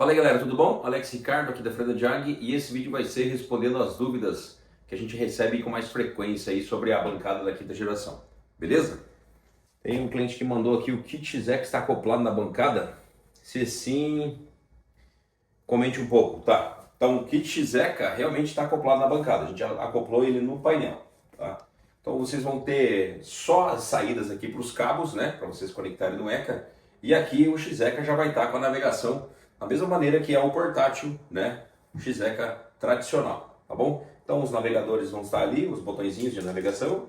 Fala aí galera, tudo bom? Alex Ricardo aqui da Freda Jag e esse vídeo vai ser respondendo as dúvidas que a gente recebe com mais frequência aí sobre a bancada da quinta geração, beleza? Tem um cliente que mandou aqui o kit Zeca está acoplado na bancada? Se sim, comente um pouco, tá? Então o kit Zeca realmente está acoplado na bancada, a gente já acoplou ele no painel, tá? Então vocês vão ter só as saídas aqui para os cabos, né, para vocês conectarem no ECA, e aqui o X-ECA já vai estar com a navegação da mesma maneira que é o portátil, né, o X-ECA tradicional, tá bom? Então os navegadores vão estar ali, os botõezinhos de navegação,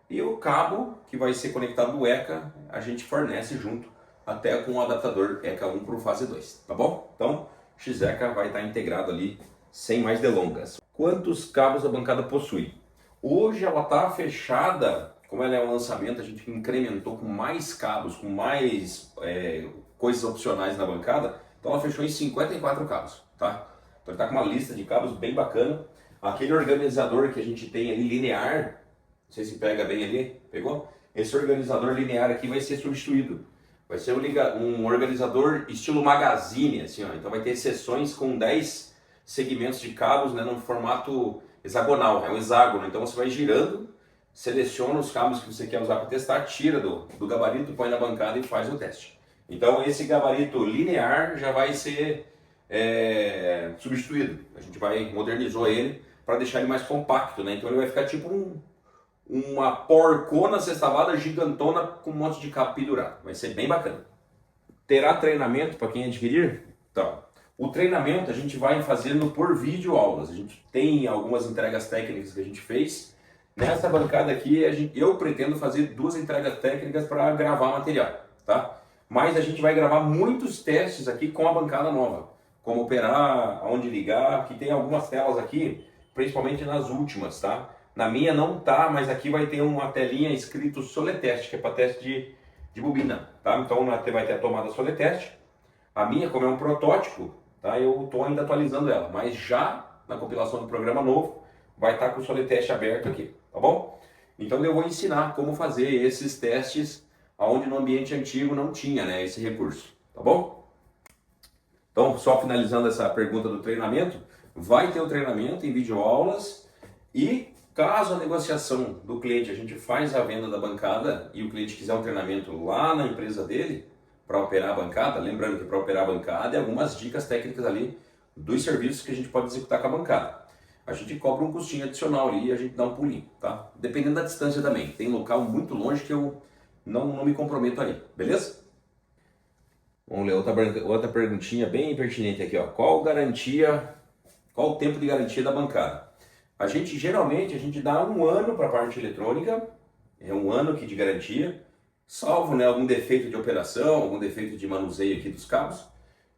e o cabo que vai ser conectado no ECA a gente fornece junto, até com o adaptador ECA 1 para o fase 2, tá bom? Então o X-ECA vai estar integrado ali sem mais delongas. Quantos cabos a bancada possui? Hoje ela está fechada, como ela é um lançamento, a gente incrementou com mais cabos, com mais coisas opcionais na bancada, então ela fechou em 54 cabos, tá? Então está com uma lista de cabos bem bacana. Aquele organizador que a gente tem ali linear, não sei se pega bem ali, pegou? Esse organizador linear aqui vai ser substituído. Vai ser um organizador estilo magazine, assim, ó. Então vai ter seções com 10 segmentos de cabos, né, num formato hexagonal, é um hexágono. Então você vai girando, seleciona os cabos que você quer usar para testar, tira do gabarito, põe na bancada e faz o teste. Então esse gabarito linear já vai ser substituído. A gente modernizou ele para deixar ele mais compacto, né? Então ele vai ficar tipo uma porcona sextavada gigantona com um monte de cabo pendurado. Vai ser bem bacana. Terá treinamento para quem adquirir? Então, o treinamento a gente vai fazendo por vídeo aulas. A gente tem algumas entregas técnicas que a gente fez. Nessa bancada aqui eu pretendo fazer 2 entregas técnicas para gravar material, tá? Mas a gente vai gravar muitos testes aqui com a bancada nova. Como operar, aonde ligar, que tem algumas telas aqui, principalmente nas últimas, tá? Na minha não tá, mas aqui vai ter uma telinha escrito Soletest, que é para teste de bobina, tá? Então vai ter a tomada Soletest. A minha, como é um protótipo, tá? Eu estou ainda atualizando ela, mas já na compilação do programa novo vai estar com o Soletest aberto aqui, tá bom? Então eu vou ensinar como fazer esses testes onde no ambiente antigo não tinha, né, esse recurso, tá bom? Então, só finalizando essa pergunta do treinamento, vai ter o treinamento em videoaulas e caso a negociação do cliente, a gente faz a venda da bancada e o cliente quiser um treinamento lá na empresa dele para operar a bancada, lembrando que para operar a bancada é algumas dicas técnicas ali dos serviços que a gente pode executar com a bancada. A gente cobra um custinho adicional ali e a gente dá um pulinho, tá? Dependendo da distância também. Tem local muito longe que eu não me comprometo aí, beleza? Vamos ler outra perguntinha bem pertinente aqui, ó. Qual o tempo de garantia da bancada? Geralmente a gente dá 1 ano para a parte eletrônica, é 1 ano aqui de garantia, salvo, né, algum defeito de operação, algum defeito de manuseio aqui dos cabos,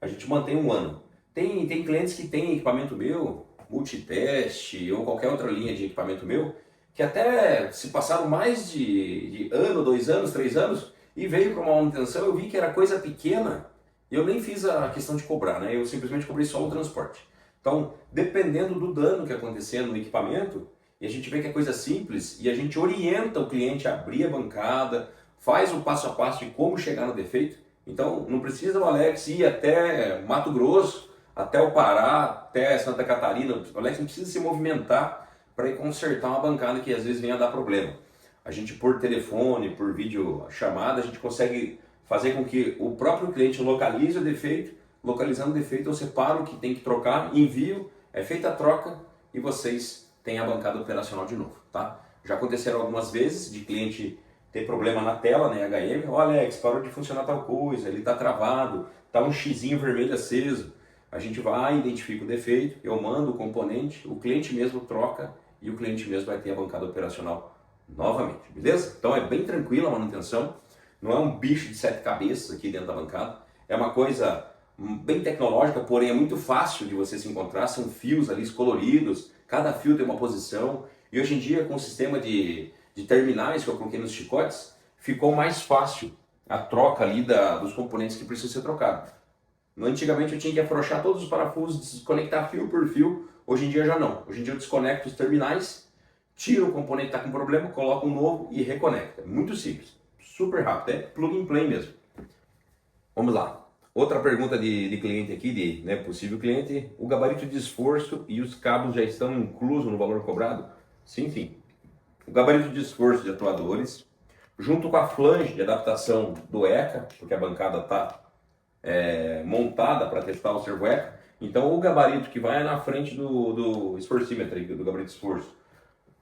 a gente mantém 1 ano. Tem clientes que têm equipamento meu, multiteste ou qualquer outra linha de equipamento meu, que até se passaram mais de ano, 2 anos, 3 anos, e veio para uma manutenção, eu vi que era coisa pequena, e eu nem fiz a questão de cobrar, né? Eu simplesmente cobrei só o transporte. Então, dependendo do dano que acontecer no equipamento, e a gente vê que é coisa simples, e a gente orienta o cliente a abrir a bancada, faz o passo a passo de como chegar no defeito. Então, não precisa o Alex ir até Mato Grosso, até o Pará, até Santa Catarina. O Alex não precisa se movimentar para ir consertar uma bancada que às vezes vem a dar problema. A gente, por telefone, por vídeo chamada, a gente consegue fazer com que o próprio cliente localize o defeito. Localizando o defeito, eu separo o que tem que trocar, envio, é feita a troca e vocês têm a bancada operacional de novo, tá? Já aconteceram algumas vezes de cliente ter problema na tela, né, HM. Ó, Alex, parou de funcionar tal coisa, ele está travado, tá um xizinho vermelho aceso. A gente vai, identifica o defeito, eu mando o componente, o cliente mesmo troca e o cliente mesmo vai ter a bancada operacional novamente, beleza? Então é bem tranquila a manutenção, não é um bicho de 7 cabeças aqui dentro da bancada, é uma coisa bem tecnológica, porém é muito fácil de você se encontrar, são fios ali coloridos, cada fio tem uma posição, e hoje em dia com o sistema de terminais que eu coloquei nos chicotes, ficou mais fácil a troca ali dos componentes que precisam ser trocados. Antigamente eu tinha que afrouxar todos os parafusos, desconectar fio por fio, hoje em dia já não. Hoje em dia eu desconecto os terminais, tiro o componente que está com problema, coloco um novo e reconecta. Muito simples, super rápido, é plug and play mesmo. Vamos lá. Outra pergunta de cliente aqui, de né, possível cliente, o gabarito de esforço e os cabos já estão inclusos no valor cobrado? Sim, sim. O gabarito de esforço de atuadores, junto com a flange de adaptação do ECA, porque a bancada está montada para testar o servo ECA, então o gabarito que vai na frente do esforcímetro, do gabarito de esforço,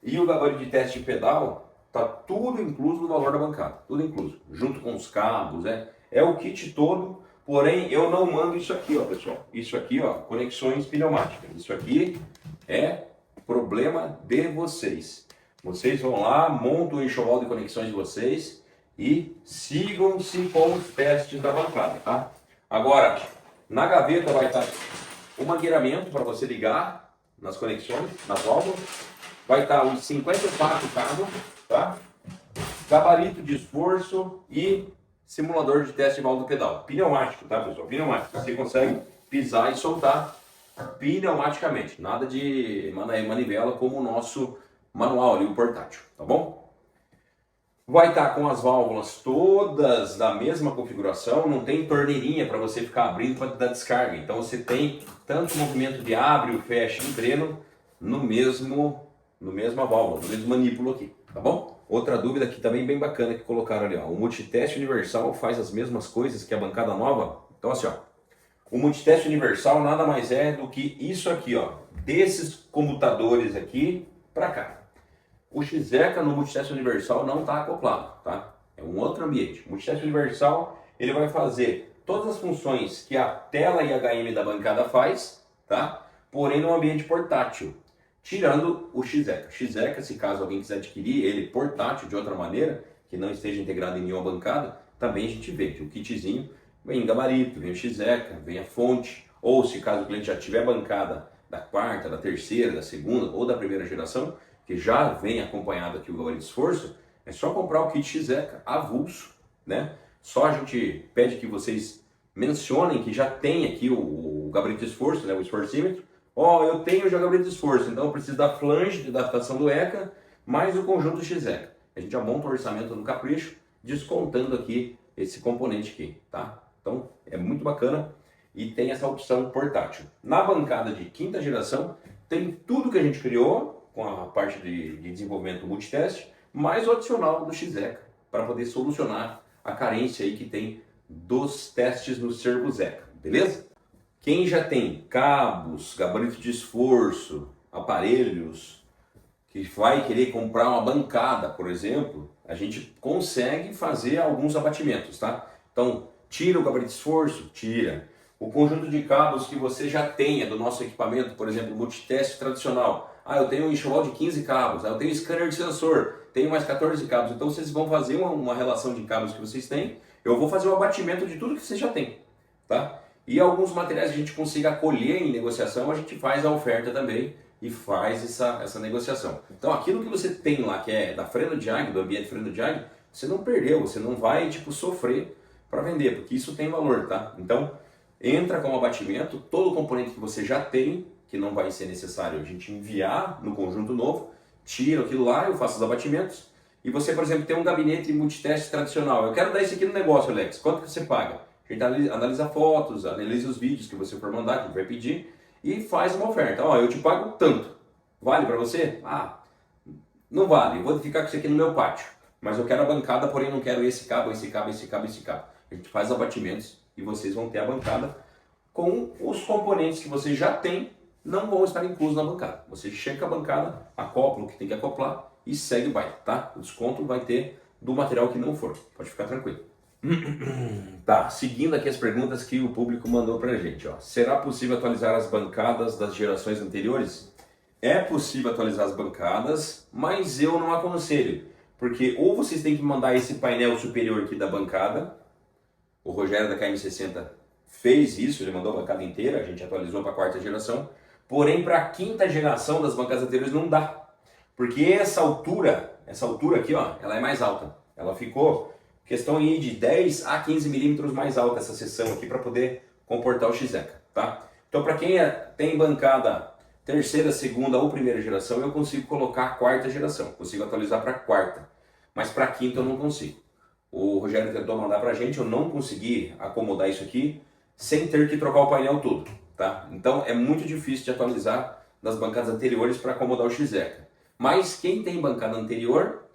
e o gabarito de teste de pedal, tá tudo incluso no valor da bancada, tudo incluso, junto com os cabos, é o kit todo. Porém, eu não mando isso aqui, ó, pessoal. Isso aqui, ó, conexões pneumáticas. Isso aqui é problema de vocês. Vocês vão lá, montam o enxoval de conexões de vocês e sigam-se com os testes da bancada, tá? Agora, na gaveta vai estar o mangueiramento para você ligar nas conexões, nas válvulas. Vai estar os 54 cabos, tá? Gabarito de esforço e simulador de teste de válvula do pedal. Pneumático, tá, pessoal? Pneumático. Você consegue pisar e soltar pneumaticamente. Nada de manivela como o nosso manual ali, o portátil, tá bom? Vai estar com as válvulas todas da mesma configuração, não tem torneirinha para você ficar abrindo para dar descarga. Então você tem tanto o movimento de abre, o fecha e dreno no mesma válvula, no mesmo manípulo aqui, tá bom? Outra dúvida aqui também bem bacana que colocaram ali, ó. O multiteste universal faz as mesmas coisas que a bancada nova? Então assim, ó, o multiteste universal nada mais é do que isso aqui, ó, desses comutadores aqui para cá. O XECA no multiteste universal não está acoplado, tá? É um outro ambiente. O multiteste universal, ele vai fazer todas as funções que a tela IHM da bancada faz, tá? Porém no ambiente portátil. Tirando o XECA. XECA, se caso alguém quiser adquirir ele portátil de outra maneira, que não esteja integrado em nenhuma bancada, também a gente vê que o kitzinho vem em gabarito, vem o XECA, vem a fonte, ou se caso o cliente já tiver bancada da quarta, da terceira, da segunda ou da primeira geração, que já vem acompanhado aqui o gabarito de esforço, é só comprar o kit XECA avulso, né? Só a gente pede que vocês mencionem que já tem aqui o gabarito de esforço, né? O esforcímetro. Ó, eu tenho já o gabarito de esforço, então eu preciso da flange de adaptação do ECA, mais o conjunto XECA. A gente já monta o orçamento no capricho, descontando aqui esse componente aqui, tá? Então é muito bacana e tem essa opção portátil. Na bancada de quinta geração tem tudo que a gente criou com a parte de desenvolvimento multiteste, mais o adicional do XECA para poder solucionar a carência aí que tem dos testes no servo ECA, beleza? Quem já tem cabos, gabarito de esforço, aparelhos, que vai querer comprar uma bancada, por exemplo, a gente consegue fazer alguns abatimentos, tá? Então, tira o gabarito de esforço? Tira. O conjunto de cabos que você já tenha do nosso equipamento, por exemplo, multiteste tradicional. Ah, eu tenho um enxoval de 15 cabos, eu tenho scanner de sensor, tenho mais 14 cabos. Então, vocês vão fazer uma relação de cabos que vocês têm. Eu vou fazer o abatimento de tudo que vocês já têm, tá? E alguns materiais que a gente consiga acolher em negociação, a gente faz a oferta também e faz essa negociação. Então aquilo que você tem lá, que é da freno de águia, do ambiente freno de águia, você não perdeu, você não vai sofrer para vender, porque isso tem valor, tá? Então entra com o abatimento, todo o componente que você já tem, que não vai ser necessário a gente enviar no conjunto novo, tira aquilo lá, eu faço os abatimentos, e você, por exemplo, tem um gabinete multiteste tradicional, eu quero dar isso aqui no negócio, Alex, quanto que você paga? A gente analisa fotos, analisa os vídeos que você for mandar, que a gente vai pedir, e faz uma oferta. Ó, eu te pago tanto. Vale para você? Ah, não vale. Eu vou ficar com isso aqui no meu pátio. Mas eu quero a bancada, porém não quero esse cabo, esse cabo, esse cabo, esse cabo. A gente faz abatimentos e vocês vão ter a bancada com os componentes que você já tem, não vão estar inclusos na bancada. Você chega a bancada, acopla o que tem que acoplar e segue o baile, tá? O desconto vai ter do material que não for. Pode ficar tranquilo. Tá, seguindo aqui as perguntas que o público mandou pra gente, ó. Será possível atualizar as bancadas das gerações anteriores? É possível atualizar as bancadas, mas eu não aconselho, porque ou vocês têm que mandar esse painel superior aqui da bancada. O Rogério da KM60 fez isso, ele mandou a bancada inteira, a gente atualizou para a quarta geração. Porém, para a quinta geração das bancadas anteriores não dá, porque essa altura aqui, ó, ela é mais alta. Ela ficou questão aí de 10 a 15 milímetros mais alta essa seção aqui para poder comportar o XECA, tá? Então, para quem tem bancada terceira, segunda ou primeira geração, eu consigo colocar a quarta geração, consigo atualizar para a quarta, mas para a quinta eu não consigo. O Rogério tentou mandar para a gente, eu não consegui acomodar isso aqui, sem ter que trocar o painel todo, tá? Então é muito difícil de atualizar das bancadas anteriores para acomodar o Xeca. Mas quem tem bancada anterior,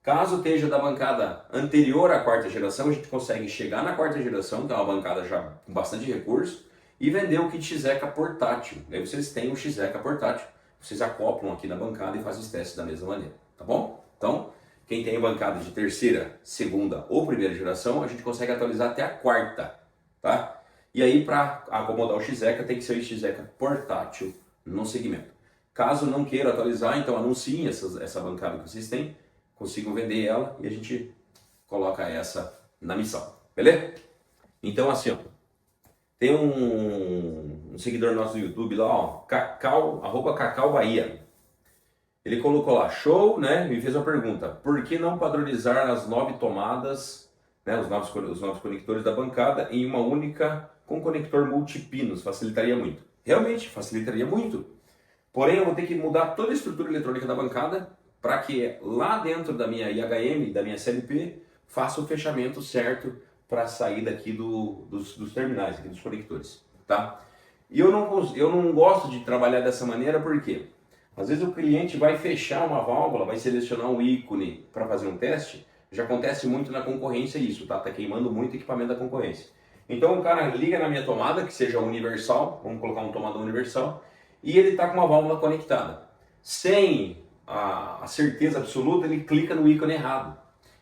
caso esteja da bancada anterior à quarta geração, a gente consegue chegar na quarta geração, que é uma bancada já com bastante recurso, e vender o kit Xeca portátil. Aí vocês têm o Xeca portátil, vocês acoplam aqui na bancada e fazem os testes da mesma maneira, tá bom? Então, quem tem bancada de terceira, segunda ou primeira geração, a gente consegue atualizar até a quarta, tá? E aí, para acomodar o Xeca, tem que ser o Xeca portátil no segmento. Caso não queira atualizar, então anunciem essa bancada que vocês têm, consigam vender ela e a gente coloca essa na missão, beleza? Então, assim, ó, tem um seguidor nosso do YouTube lá, ó, @Cacau Bahia. Ele colocou lá, show, né? Me fez uma pergunta, por que não padronizar as 9 tomadas, né, os novos conectores da bancada em uma única com conector multipinos? Facilitaria muito. Realmente, facilitaria muito. Porém, eu vou ter que mudar toda a estrutura eletrônica da bancada para que lá dentro da minha IHM, da minha CLP, faça o fechamento certo para a saída aqui dos terminais, aqui dos conectores, tá? E eu não gosto de trabalhar dessa maneira porque às vezes o cliente vai fechar uma válvula, vai selecionar um ícone para fazer um teste. Já acontece muito na concorrência isso, tá? Tá queimando muito equipamento da concorrência. Então o cara liga na minha tomada, que seja universal, vamos colocar um tomador universal, e ele está com uma válvula conectada. Sem a certeza absoluta, ele clica no ícone errado.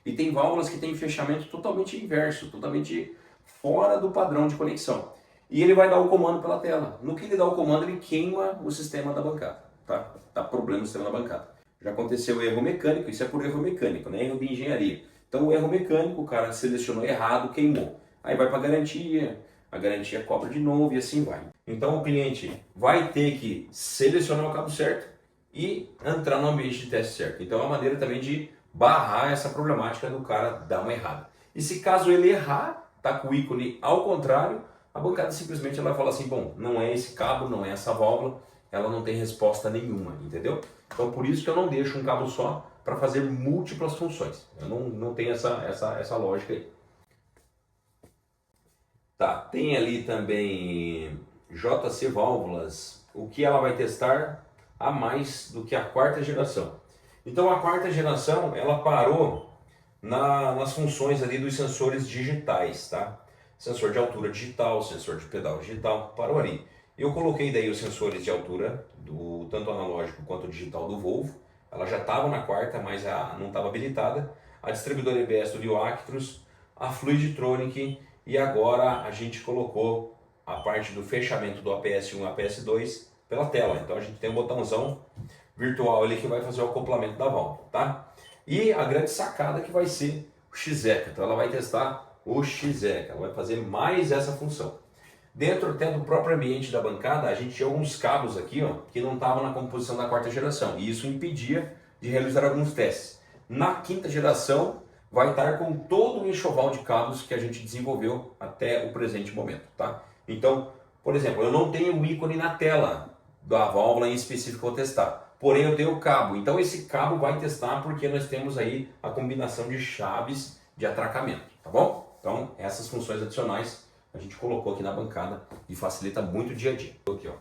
E tem válvulas que têm fechamento totalmente inverso, totalmente fora do padrão de conexão. E ele vai dar o comando pela tela. No que ele dá o comando, ele queima o sistema da bancada. Tá? Dá problema no sistema da bancada. Já aconteceu erro mecânico, isso é por erro mecânico, não é erro de engenharia. Então o erro mecânico, o cara selecionou errado, queimou. Aí vai para a garantia cobra de novo e assim vai. Então o cliente vai ter que selecionar o cabo certo e entrar no ambiente de teste certo. Então é uma maneira também de barrar essa problemática do cara dar uma errada. E se caso ele errar, tá com o ícone ao contrário, a bancada simplesmente ela fala assim, bom, não é esse cabo, não é essa válvula, ela não tem resposta nenhuma, entendeu? Então por isso que eu não deixo um cabo só para fazer múltiplas funções. Eu não tenho essa lógica aí. Tá, tem ali também JC Válvulas, o que ela vai testar a mais do que a quarta geração. Então a quarta geração ela parou nas funções ali dos sensores digitais, tá? Sensor de altura digital, sensor de pedal digital, parou ali. Eu coloquei daí os sensores de altura, do tanto analógico quanto digital do Volvo. Ela já estava na quarta, mas não estava habilitada. A distribuidora EBS do Neoactros, a Fluidtronic e agora a gente colocou a parte do fechamento do APS1 e APS2 pela tela. Então a gente tem um botãozão virtual ali que vai fazer o acoplamento da válvula, tá? E a grande sacada que vai ser o Xeca. Então ela vai testar o Xeca, ela vai fazer mais essa função. Dentro até do próprio ambiente da bancada, a gente tinha alguns cabos aqui, ó, que não estavam na composição da quarta geração. E isso impedia de realizar alguns testes. Na quinta geração, vai estar com todo o enxoval de cabos que a gente desenvolveu até o presente momento, tá? Então, por exemplo, eu não tenho o ícone na tela da válvula em específico que eu vou testar. Porém, eu tenho o cabo. Então, esse cabo vai testar porque nós temos aí a combinação de chaves de atracamento, tá bom? Então, essas funções adicionais a gente colocou aqui na bancada e facilita muito o dia a dia. Aqui, ó.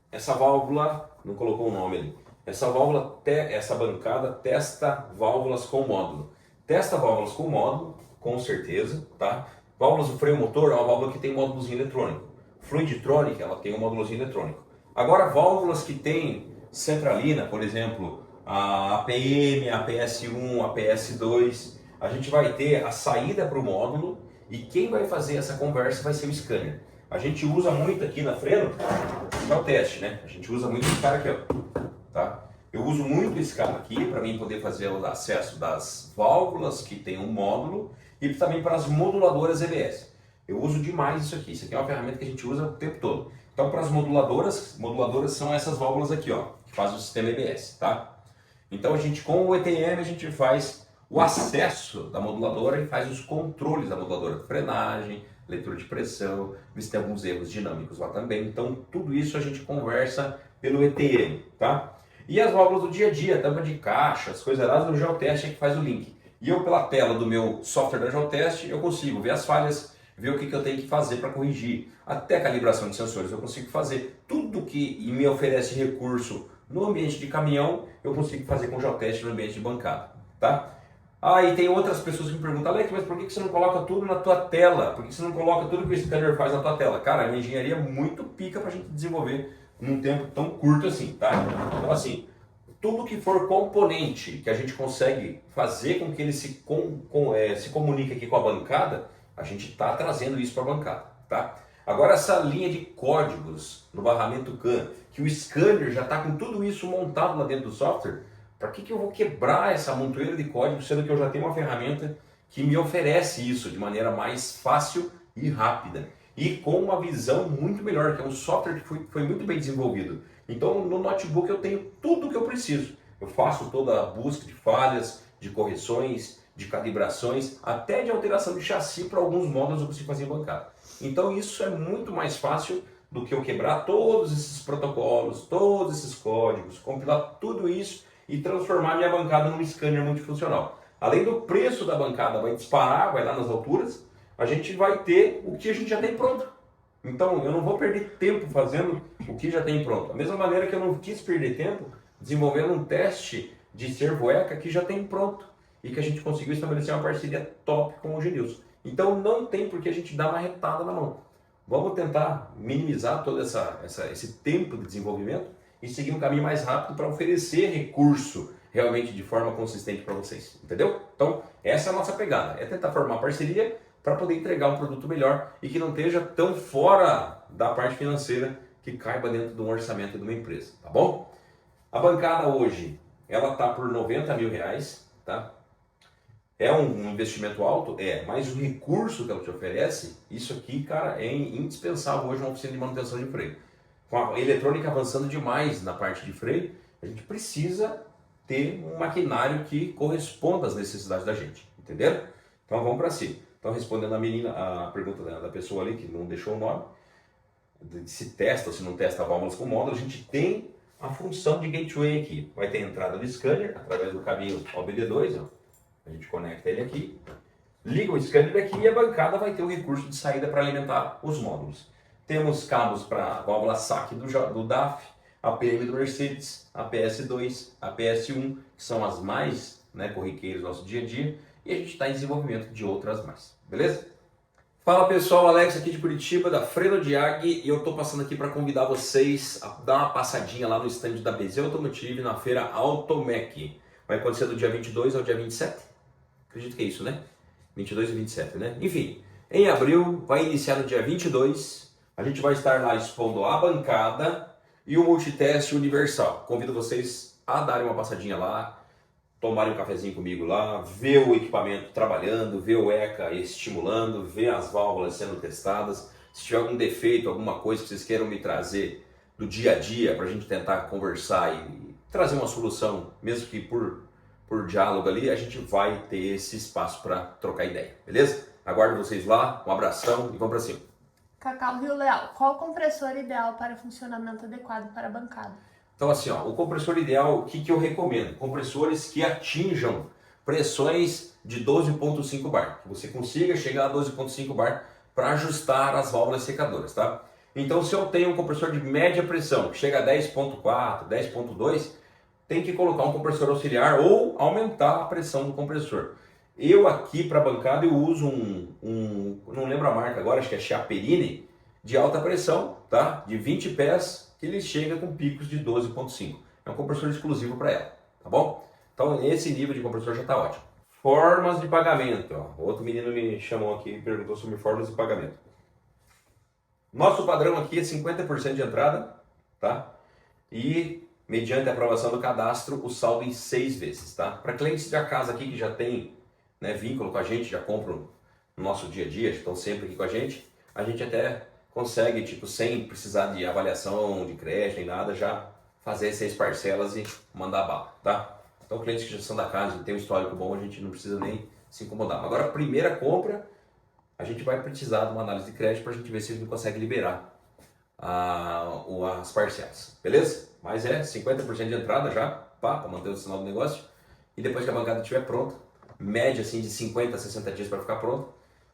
Essa válvula, não colocou o nome ali. Essa bancada testa válvulas com módulo. Testa válvulas com módulo, com certeza, tá? Válvulas do freio motor é uma válvula que tem módulozinho eletrônico. Fluidtronic, ela tem um módulozinho eletrônico. Agora, válvulas que tem centralina, por exemplo, a APM, a PS1, a PS2, a gente vai ter a saída para o módulo e quem vai fazer essa conversa vai ser o scanner. A gente usa muito aqui na Freno, é o teste, né? A gente usa muito esse cara aqui, ó, tá? Eu uso muito esse cara aqui para mim poder fazer o acesso das válvulas que tem um módulo e também para as moduladoras EBS. Eu uso demais isso aqui. Isso aqui é uma ferramenta que a gente usa o tempo todo. Então, para as moduladoras são essas válvulas aqui, ó, que fazem o sistema EBS, tá? Então, a gente com o ETM a gente faz o acesso da moduladora e faz os controles da moduladora, frenagem, leitura de pressão, ver se tem alguns erros dinâmicos lá também. Então, tudo isso a gente conversa pelo ETM, tá? E as válvulas do dia a dia, tampa de caixa, as coisas lá, o Geotest é que faz o link. E eu, pela tela do meu software da Geotest, eu consigo ver as falhas ver o que eu tenho que fazer para corrigir. Até calibração de sensores eu consigo fazer. Tudo que me oferece recurso no ambiente de caminhão, eu consigo fazer com o geoteste no ambiente de bancada, tá? Ah, e tem outras pessoas que me perguntam, Alex, mas por que você não coloca tudo na tua tela? Por que você não coloca tudo que o scanner faz na tua tela? Cara, a minha engenharia é muito pica pra gente desenvolver num tempo tão curto assim, tá? Então assim, tudo que for componente que a gente consegue fazer com que ele se comunique aqui com a bancada, a gente está trazendo isso para a bancada, tá? Agora essa linha de códigos no barramento CAN, que o scanner já está com tudo isso montado lá dentro do software, para que eu vou quebrar essa montoeira de código, sendo que eu já tenho uma ferramenta que me oferece isso de maneira mais fácil e rápida e com uma visão muito melhor, que é um software que foi muito bem desenvolvido. Então no notebook eu tenho tudo o que eu preciso. Eu faço toda a busca de falhas, de correções, de calibrações, até de alteração de chassi para alguns módulos eu consigo fazer em bancada. Então isso é muito mais fácil do que eu quebrar todos esses protocolos, todos esses códigos, compilar tudo isso e transformar minha bancada num scanner multifuncional. Além do preço da bancada vai disparar, vai lá nas alturas, a gente vai ter o que a gente já tem pronto. Então eu não vou perder tempo fazendo o que já tem pronto. Da mesma maneira que eu não quis perder tempo desenvolvendo um teste de servo-ECA que já tem pronto e que a gente conseguiu estabelecer uma parceria top com o Genilson. Então não tem por que a gente dar uma retada na mão. Vamos tentar minimizar todo esse tempo de desenvolvimento e seguir um caminho mais rápido para oferecer recurso realmente de forma consistente para vocês, entendeu? Então essa é a nossa pegada, é tentar formar parceria para poder entregar um produto melhor e que não esteja tão fora da parte financeira que caiba dentro de um orçamento de uma empresa, tá bom? A bancada hoje, ela está por R$90 mil, tá? É um investimento alto? É, mas o recurso que ela te oferece, isso aqui, cara, é indispensável hoje uma oficina de manutenção de freio. Com a eletrônica avançando demais na parte de freio, a gente precisa ter um maquinário que corresponda às necessidades da gente, entenderam? Então vamos para cima. Então respondendo a pergunta da pessoa ali que não deixou o nome, se testa ou se não testa válvulas com módulo, a gente tem a função de gateway aqui. Vai ter a entrada do scanner através do caminho OBD2, ó. A gente conecta ele aqui, liga o scanner aqui e a bancada vai ter o recurso de saída para alimentar os módulos. Temos cabos para válvula SAC do DAF, a PM do Mercedes, a PS2, a PS1, que são as mais corriqueiras do nosso dia a dia, e a gente está em desenvolvimento de outras mais, beleza? Fala pessoal, Alex aqui de Curitiba, da Freno Diag, e eu estou passando aqui para convidar vocês a dar uma passadinha lá no stand da BZ Automotive na feira Automec. Vai acontecer do dia 22 ao dia 27? Acredito que é isso, né? 22 e 27, né? Enfim, em abril, vai iniciar no dia 22, a gente vai estar lá expondo a bancada e o multiteste universal. Convido vocês a darem uma passadinha lá, tomarem um cafezinho comigo lá, ver o equipamento trabalhando, ver o ECA estimulando, ver as válvulas sendo testadas. Se tiver algum defeito, alguma coisa que vocês queiram me trazer do dia a dia para a gente tentar conversar e trazer uma solução, mesmo que por diálogo ali, a gente vai ter esse espaço para trocar ideia, beleza? Aguardo vocês lá, um abração e vamos para cima. Cacau Rio Leal, qual o compressor ideal para funcionamento adequado para a bancada? Então assim, ó, o compressor ideal, o que eu recomendo? Compressores que atinjam pressões de 12,5 bar, que você consiga chegar a 12,5 bar para ajustar as válvulas secadoras, tá? Então se eu tenho um compressor de média pressão, que chega a 10,4, 10,2, tem que colocar um compressor auxiliar ou aumentar a pressão do compressor. Eu aqui para a bancada eu uso não lembro a marca agora, acho que é Chiaperini, de alta pressão, tá? De 20 pés, que ele chega com picos de 12,5. É um compressor exclusivo para ela, tá bom? Então esse nível de compressor já está ótimo. Formas de pagamento, ó. Outro menino me chamou aqui e perguntou sobre formas de pagamento. Nosso padrão aqui é 50% de entrada, tá? E mediante a aprovação do cadastro, o saldo em 6 vezes, tá? Para clientes da casa aqui que já tem vínculo com a gente, já compram no nosso dia a dia, estão sempre aqui com a gente até consegue, sem precisar de avaliação de crédito nem nada, já fazer 6 parcelas e mandar bala, tá? Então clientes que já são da casa e tem um histórico bom, a gente não precisa nem se incomodar. Agora a primeira compra, a gente vai precisar de uma análise de crédito para a gente ver se a gente consegue liberar as parcelas, beleza? Mas é 50% de entrada já, para manter o sinal do negócio, e depois que a bancada estiver pronta, média assim de 50 a 60 dias para ficar pronto,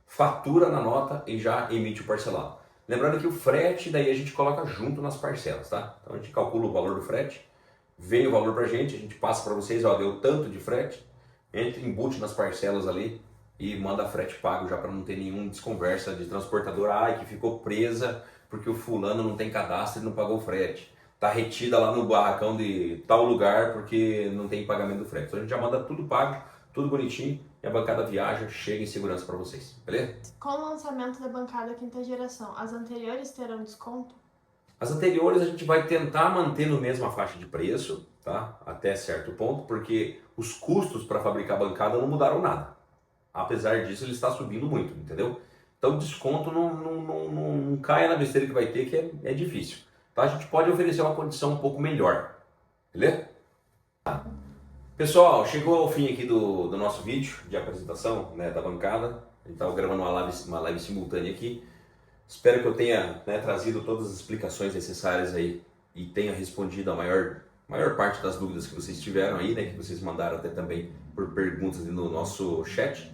fatura na nota e já emite o parcelado. Lembrando que o frete daí a gente coloca junto nas parcelas, tá? Então a gente calcula o valor do frete, vem o valor pra gente, a gente passa para vocês, ó, deu tanto de frete, entra, embute nas parcelas ali e manda frete pago já para não ter nenhum desconversa de transportadora, ai, que ficou presa porque o fulano não tem cadastro e não pagou o frete. Tá retida lá no barracão de tal lugar porque não tem pagamento do frete. Então a gente já manda tudo pago, tudo bonitinho e a bancada viaja, chega em segurança para vocês, beleza? Com o lançamento da bancada quinta geração, as anteriores terão desconto? As anteriores a gente vai tentar manter no mesma faixa de preço, tá? Até certo ponto, porque os custos para fabricar a bancada não mudaram nada. Apesar disso, ele está subindo muito, entendeu? Então, desconto não caia na besteira que vai ter, que é difícil. Tá? A gente pode oferecer uma condição um pouco melhor, beleza? Pessoal, chegou ao fim aqui do nosso vídeo de apresentação, né, da bancada. A gente estava gravando uma live simultânea aqui. Espero que eu tenha, né, trazido todas as explicações necessárias aí e tenha respondido a maior parte das dúvidas que vocês tiveram aí, né, que vocês mandaram até também por perguntas no nosso chat.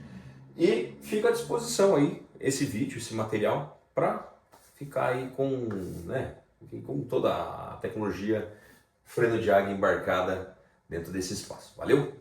E fica à disposição aí esse vídeo, esse material, para ficar aí com, né, com toda a tecnologia freio de água embarcada dentro desse espaço. Valeu?